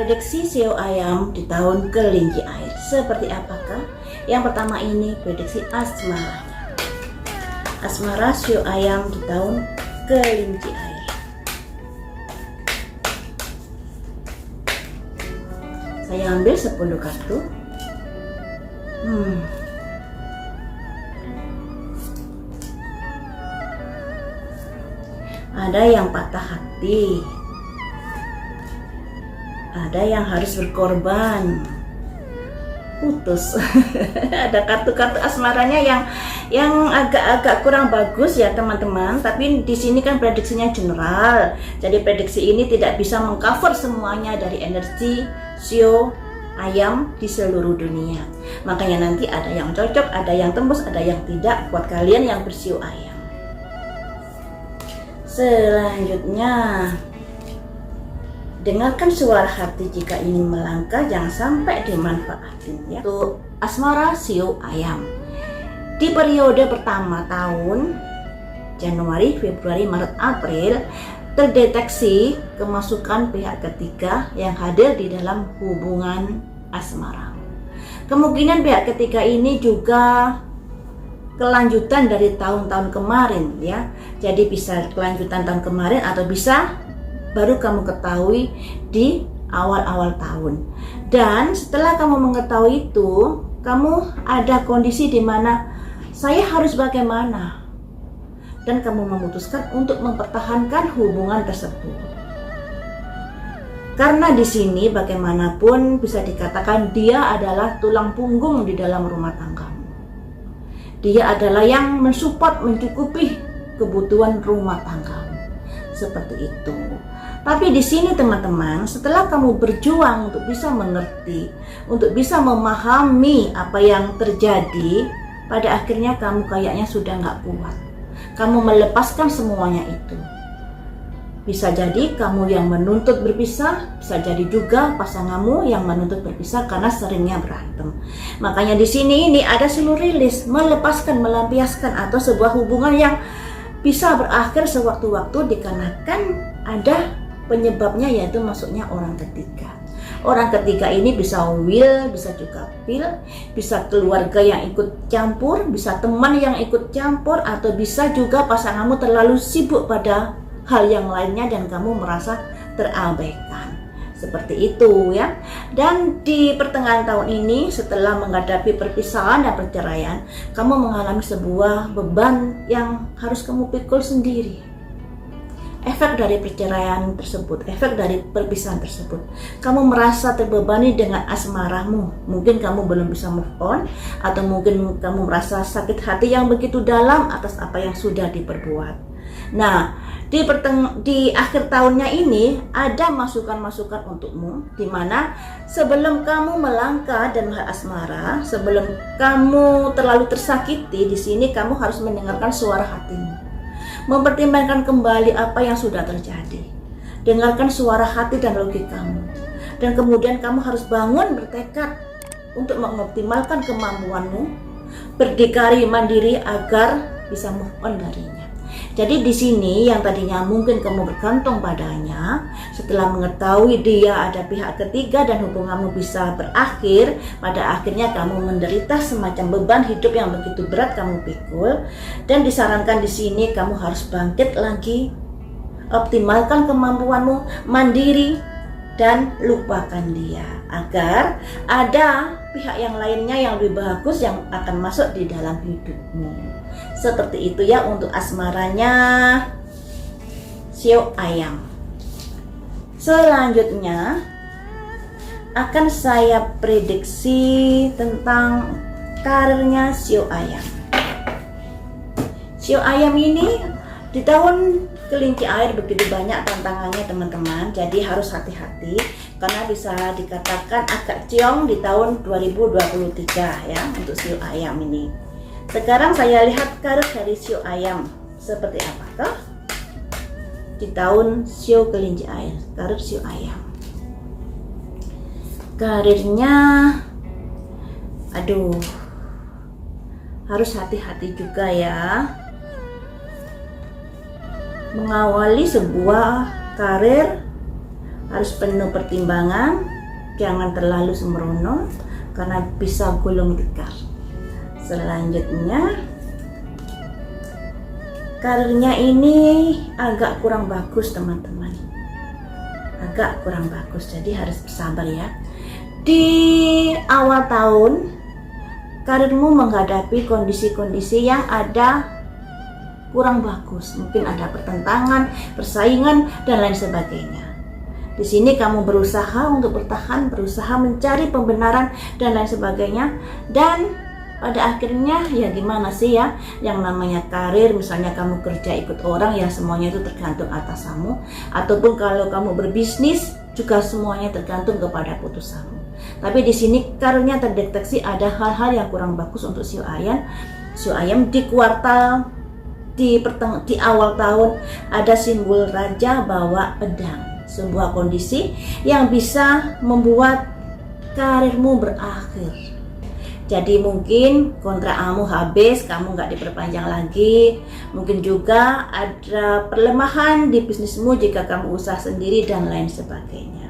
Prediksi sio ayam di tahun kelinci air seperti apakah? Yang pertama ini prediksi asmara. Asmara sio ayam di tahun kelinci air. Saya ambil 10 kartu. Ada yang patah hati, ada yang harus berkorban, putus. Ada kartu-kartu asmaranya yang agak-agak kurang bagus ya teman-teman. Tapi di sini kan prediksinya general, jadi prediksi ini tidak bisa mengcover semuanya dari energi sio ayam di seluruh dunia. Makanya nanti ada yang cocok, ada yang tembus, ada yang tidak buat kalian yang bersio ayam. Selanjutnya, dengarkan suara hati jika ingin melangkah, jangan sampai dimanfaatin ya. Untuk asmara sio ayam di periode pertama tahun Januari, Februari, Maret, April, terdeteksi kemasukan pihak ketiga yang hadir di dalam hubungan asmara. Kemungkinan pihak ketiga ini juga kelanjutan dari tahun-tahun kemarin ya. Jadi bisa kelanjutan tahun kemarin atau bisa baru kamu ketahui di awal-awal tahun. Dan setelah kamu mengetahui itu, kamu ada kondisi di mana saya harus bagaimana, dan kamu memutuskan untuk mempertahankan hubungan tersebut. Karena di sini bagaimanapun bisa dikatakan dia adalah tulang punggung di dalam rumah tanggamu. Dia adalah yang mensupport, mencukupi kebutuhan rumah tanggamu. Seperti itu. Tapi di sini teman-teman, setelah kamu berjuang untuk bisa mengerti, untuk bisa memahami apa yang terjadi, pada akhirnya kamu kayaknya sudah nggak kuat. Kamu melepaskan semuanya itu. Bisa jadi kamu yang menuntut berpisah, bisa jadi juga pasanganmu yang menuntut berpisah karena seringnya berantem. Makanya di sini ini ada seluruh rilis, melepaskan, melampiaskan atau sebuah hubungan yang bisa berakhir sewaktu-waktu dikarenakan ada penyebabnya, yaitu masuknya orang ketiga. Orang ketiga ini bisa will, bisa juga feel, bisa keluarga yang ikut campur, bisa teman yang ikut campur, atau bisa juga pasanganmu terlalu sibuk pada hal yang lainnya dan kamu merasa terabaikan. Seperti itu ya. Dan di pertengahan tahun ini, setelah menghadapi perpisahan dan perceraian, kamu mengalami sebuah beban yang harus kamu pikul sendiri. Efek dari perceraian tersebut, efek dari perpisahan tersebut, kamu merasa terbebani dengan asmaramu. Mungkin kamu belum bisa move on, atau mungkin kamu merasa sakit hati yang begitu dalam atas apa yang sudah diperbuat. Nah, di akhir tahunnya ini ada masukan-masukan untukmu, di mana sebelum kamu melangkah dan asmara, sebelum kamu terlalu tersakiti, di sini kamu harus mendengarkan suara hatimu. Mempertimbangkan kembali apa yang sudah terjadi. Dengarkan suara hati dan logikamu. Dan kemudian kamu harus bangun bertekad untuk mengoptimalkan kemampuanmu, berdikari mandiri agar bisa move on darinya. Jadi di sini yang tadinya mungkin kamu bergantung padanya, setelah mengetahui dia ada pihak ketiga dan hubunganmu bisa berakhir, pada akhirnya kamu menderita semacam beban hidup yang begitu berat kamu pikul. Dan disarankan di sini kamu harus bangkit lagi, optimalkan kemampuanmu, mandiri, dan lupakan dia agar ada pihak yang lainnya yang lebih bagus yang akan masuk di dalam hidupmu. Seperti itu ya untuk asmaranya sio ayam. Selanjutnya akan saya prediksi tentang karirnya sio ayam. Sio ayam ini di tahun kelinci air begitu banyak tantangannya teman-teman, jadi harus hati-hati karena bisa dikatakan agak ciong di tahun 2023 ya untuk sio ayam ini. Sekarang saya lihat karir dari sio ayam seperti apakah di tahun sio kelinci air. Karir sio ayam, karirnya harus hati-hati juga ya. Mengawali sebuah karir harus penuh pertimbangan, jangan terlalu sembrono karena bisa gulung tikar. Selanjutnya, karirnya ini agak kurang bagus teman-teman, agak kurang bagus, jadi harus bersabar ya. Di awal tahun karirmu menghadapi kondisi-kondisi yang ada kurang bagus, mungkin ada pertentangan, persaingan dan lain sebagainya. Di sini kamu berusaha untuk bertahan, berusaha mencari pembenaran dan lain sebagainya, dan pada akhirnya ya gimana sih ya, yang namanya karir, misalnya kamu kerja ikut orang ya semuanya itu tergantung atasanmu, ataupun kalau kamu berbisnis juga semuanya tergantung kepada putusanmu. Tapi di sini karirnya terdeteksi ada hal-hal yang kurang bagus untuk Shio Ayam di kuartal di awal tahun. Ada simbol raja bawa pedang, sebuah kondisi yang bisa membuat karirmu berakhir. Jadi mungkin kontrakmu habis, kamu nggak diperpanjang lagi. Mungkin juga ada perlemahan di bisnismu jika kamu usaha sendiri dan lain sebagainya.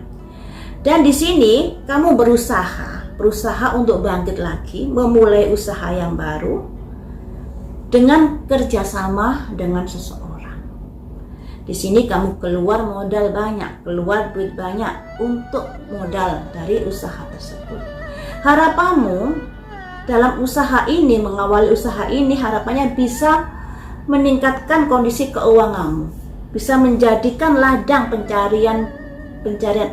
Dan di sini kamu berusaha untuk bangkit lagi, memulai usaha yang baru dengan kerjasama dengan seseorang. Di sini kamu keluar modal banyak, keluar duit banyak untuk modal dari usaha tersebut. Harapanmu dalam usaha ini, mengawali usaha ini, harapannya bisa meningkatkan kondisi keuanganmu, bisa menjadikan ladang pencarian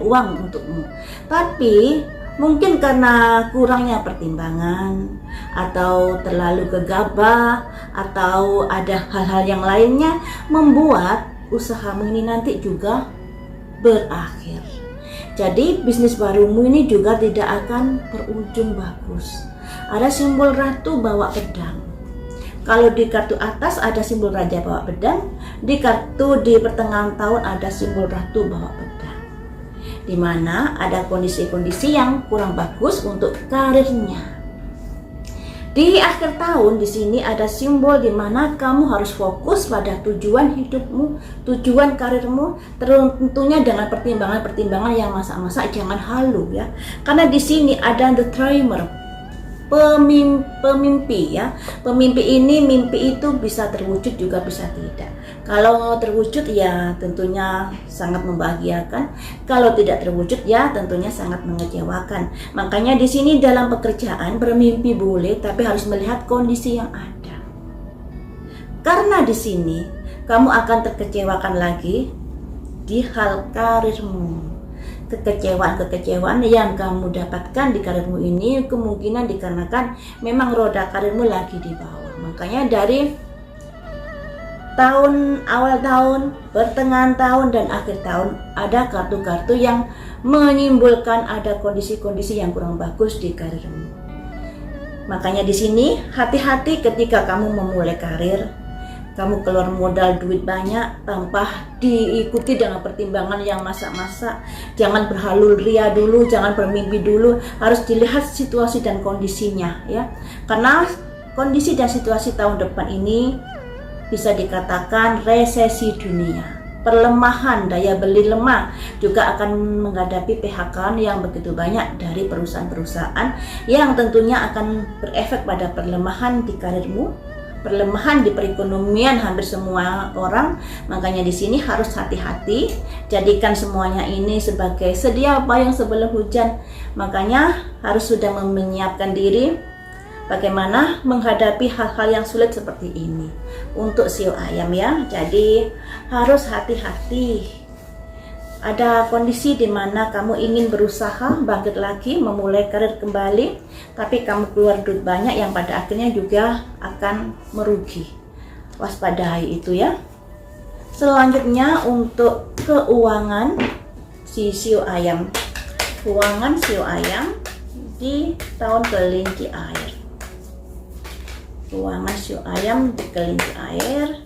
uang untukmu. Tapi mungkin karena kurangnya pertimbangan atau terlalu gegabah atau ada hal-hal yang lainnya membuat usahamu ini nanti juga berakhir. Jadi bisnis barumu ini juga tidak akan berujung bagus. Ada simbol ratu bawa pedang. Kalau di kartu atas ada simbol raja bawa pedang, di kartu di pertengahan tahun ada simbol ratu bawa pedang, di mana ada kondisi-kondisi yang kurang bagus untuk karirnya. Di akhir tahun di sini ada simbol di mana kamu harus fokus pada tujuan hidupmu, tujuan karirmu, tentunya dengan pertimbangan-pertimbangan yang masak-masak, jangan halu ya. Karena di sini ada the dreamer, pemimpi ya. Pemimpi ini, mimpi itu bisa terwujud juga bisa tidak. Kalau terwujud ya tentunya sangat membahagiakan. Kalau tidak terwujud ya tentunya sangat mengecewakan. Makanya di sini dalam pekerjaan bermimpi boleh, tapi harus melihat kondisi yang ada. Karena di sini kamu akan terkecewakan lagi di hal karirmu. Kekecewaan yang kamu dapatkan di karirmu ini kemungkinan dikarenakan memang roda karirmu lagi di bawah. Makanya dari awal tahun, pertengahan tahun dan akhir tahun ada kartu-kartu yang menyimpulkan ada kondisi-kondisi yang kurang bagus di karirmu. Makanya di sini hati-hati ketika kamu memulai karir. Kamu keluar modal duit banyak tanpa diikuti dengan pertimbangan yang masak-masak. Jangan berhalul ria dulu, jangan bermimpi dulu. Harus dilihat situasi dan kondisinya ya. Karena kondisi dan situasi tahun depan ini bisa dikatakan resesi dunia. Perlemahan, daya beli lemah, juga akan menghadapi PHK yang begitu banyak dari perusahaan-perusahaan yang tentunya akan berefek pada perlemahan di karirmu, perlemahan di perekonomian hampir semua orang. Makanya di sini harus hati-hati, jadikan semuanya ini sebagai sedia payung sebelum hujan. Makanya harus sudah menyiapkan diri bagaimana menghadapi hal-hal yang sulit seperti ini untuk Shio Ayam ya. Jadi harus hati-hati. Ada kondisi di mana kamu ingin berusaha bangkit lagi, memulai karir kembali, tapi kamu keluar duit banyak yang pada akhirnya juga akan merugi. Waspadai itu ya. Selanjutnya untuk keuangan si Shio Ayam. Keuangan Shio Ayam di tahun kelinci air. Keuangan Shio Ayam di kelinci air.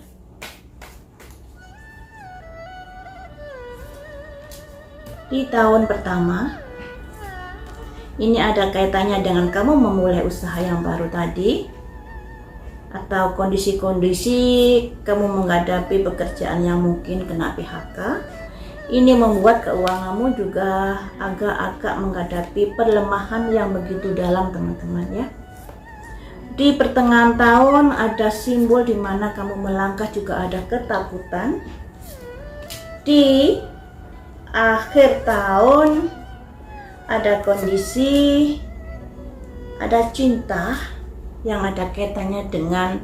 Di tahun pertama, ini ada kaitannya dengan kamu memulai usaha yang baru tadi, atau kondisi-kondisi kamu menghadapi pekerjaan yang mungkin kena PHK. Ini membuat keuanganmu juga agak-agak menghadapi perlemahan yang begitu dalam, teman-teman ya. Di pertengahan tahun ada simbol di mana kamu melangkah juga ada ketakutan. Di akhir tahun ada kondisi, ada cinta yang ada kaitannya dengan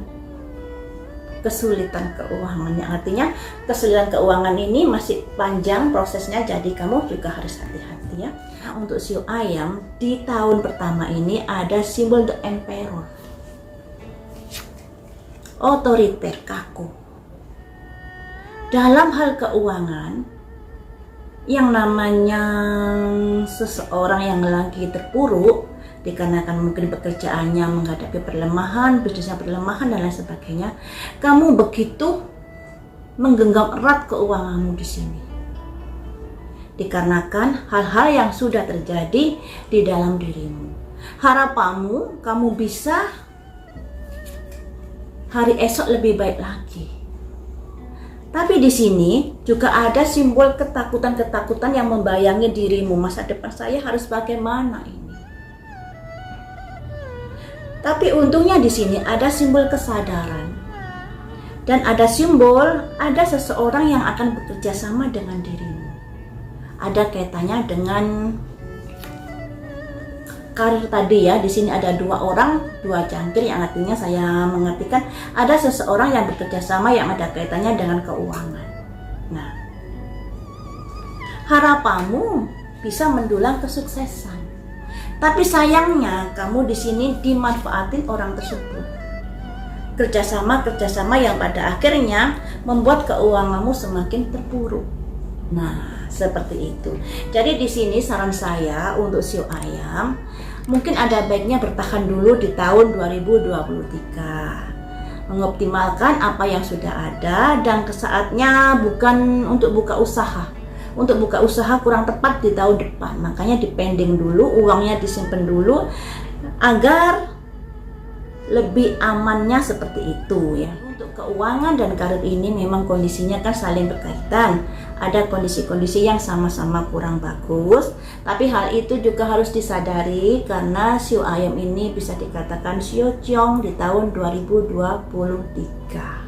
kesulitan keuangan, yang artinya kesulitan keuangan ini masih panjang prosesnya, jadi kamu juga harus hati-hati ya. Nah, untuk Shio Ayam di tahun pertama ini ada simbol The Emperor, otoriter, kaku. Dalam hal keuangan, yang namanya seseorang yang lagi terpuruk dikarenakan mungkin pekerjaannya menghadapi perlemahan, bisnisnya perlemahan dan lain sebagainya, kamu begitu menggenggam erat keuanganmu di sini. Dikarenakan hal-hal yang sudah terjadi di dalam dirimu. Harapanmu kamu bisa hari esok lebih baik lagi. Tapi di sini juga ada simbol ketakutan-ketakutan yang membayangi dirimu. Masa depan saya harus bagaimana ini? Tapi untungnya di sini ada simbol kesadaran. Dan ada simbol ada seseorang yang akan bekerja sama dengan dirimu. Ada kaitannya dengan karir tadi ya. Di sini ada dua orang, dua cangkir, yang artinya saya mengartikan ada seseorang yang bekerja sama yang ada kaitannya dengan keuangan. Nah, harapanmu bisa mendulang kesuksesan. Tapi sayangnya kamu di sini dimanfaatin orang tersebut. Kerjasama yang pada akhirnya membuat keuanganmu semakin terpuruk. Nah, seperti itu. Jadi di sini saran saya untuk Shio Ayam, mungkin ada baiknya bertahan dulu di tahun 2023. Mengoptimalkan apa yang sudah ada dan saatnya bukan untuk buka usaha. Untuk buka usaha kurang tepat di tahun depan, makanya dipending dulu, uangnya disimpan dulu agar lebih amannya seperti itu ya. Untuk keuangan dan karir ini memang kondisinya kan saling berkaitan. Ada kondisi-kondisi yang sama-sama kurang bagus, tapi hal itu juga harus disadari karena Shio Ayam ini bisa dikatakan Shio Cheong di tahun 2023.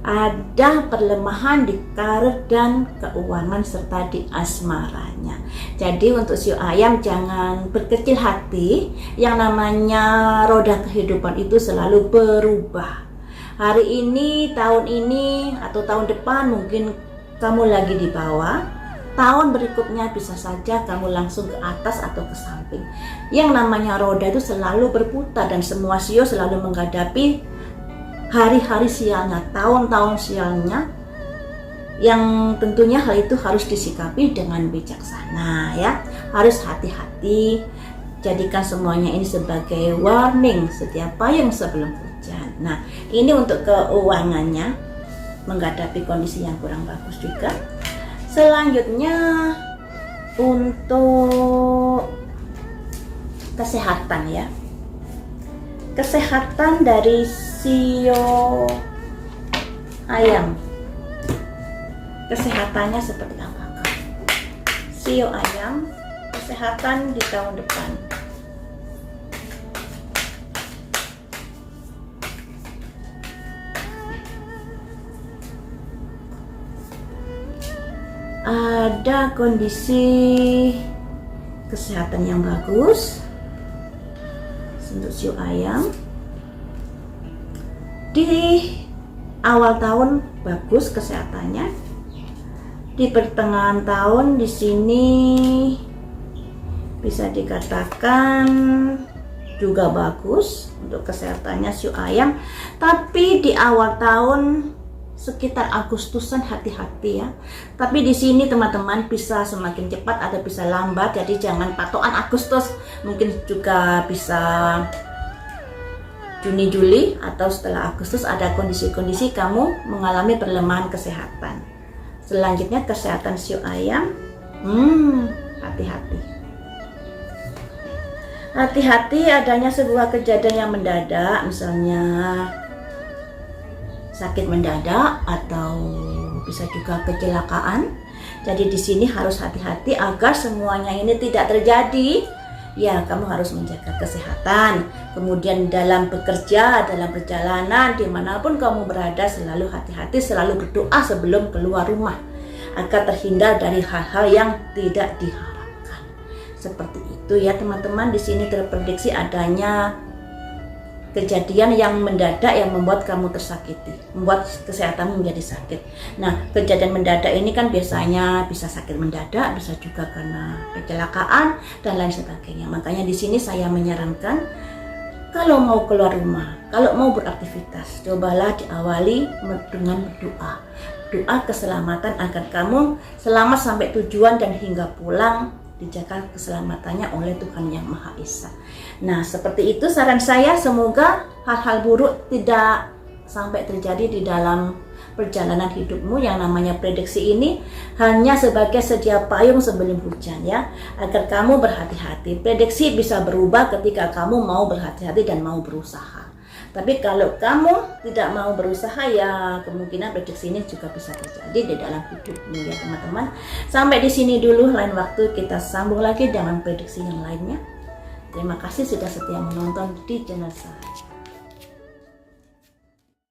Ada perlemahan di karir dan keuangan serta di asmaranya. Jadi untuk Shio Ayam jangan berkecil hati, yang namanya roda kehidupan itu selalu berubah. Hari ini, tahun ini, atau tahun depan mungkin kamu lagi di bawah, tahun berikutnya bisa saja kamu langsung ke atas atau ke samping. Yang namanya roda itu selalu berputar dan semua Shio selalu menghadapi hari-hari sialnya, tahun-tahun sialnya, yang tentunya hal itu harus disikapi dengan bijaksana ya. Harus hati-hati, jadikan semuanya ini sebagai warning setiap payung sebelum hujan. Nah, ini untuk keuangannya, menghadapi kondisi yang kurang bagus juga. Selanjutnya untuk kesehatan ya. Kesehatan dari Shio Ayam, kesehatannya seperti apakah? Shio Ayam, kesehatan di tahun depan. Ada kondisi kesehatan yang bagus untuk Shio Ayam. Di awal tahun bagus kesehatannya. Di pertengahan tahun di sini bisa dikatakan juga bagus untuk kesehatannya Shio Ayam. Tapi di awal tahun sekitar Agustusan hati-hati ya. Tapi di sini teman-teman bisa semakin cepat atau bisa lambat. Jadi jangan patokan Agustus, mungkin juga bisa Juni, Juli, atau setelah Agustus ada kondisi-kondisi kamu mengalami perlemahan kesehatan. Selanjutnya kesehatan Shio Ayam, hati-hati. Hati-hati adanya sebuah kejadian yang mendadak, misalnya sakit mendadak atau bisa juga kecelakaan Jadi di sini harus hati-hati agar semuanya ini tidak terjadi. Ya, kamu harus menjaga kesehatan. Kemudian dalam bekerja, dalam perjalanan, dimanapun kamu berada, selalu hati-hati, selalu berdoa sebelum keluar rumah, agar terhindar dari hal-hal yang tidak diharapkan. Seperti itu ya teman-teman. Di sini terprediksi adanya kejadian yang mendadak yang membuat kamu tersakiti, membuat kesehatanmu menjadi sakit. Nah, kejadian mendadak ini kan biasanya bisa sakit mendadak, bisa juga karena kecelakaan dan lain sebagainya. Makanya di sini saya menyarankan kalau mau keluar rumah, kalau mau beraktivitas, cobalah diawali dengan berdoa. Doa keselamatan agar kamu selamat sampai tujuan dan hingga pulang dijaga keselamatannya oleh Tuhan Yang Maha Esa. Nah, seperti itu saran saya. Semoga hal-hal buruk tidak sampai terjadi di dalam perjalanan hidupmu. Yang namanya prediksi ini hanya sebagai sedia payung sebelum hujan ya, agar kamu berhati-hati. Prediksi bisa berubah ketika kamu mau berhati-hati dan mau berusaha. Tapi kalau kamu tidak mau berusaha, ya kemungkinan prediksi ini juga bisa terjadi di dalam hidupmu ya teman-teman. Sampai di sini dulu, lain waktu kita sambung lagi dengan prediksi yang lainnya. Terima kasih sudah setia menonton di channel saya.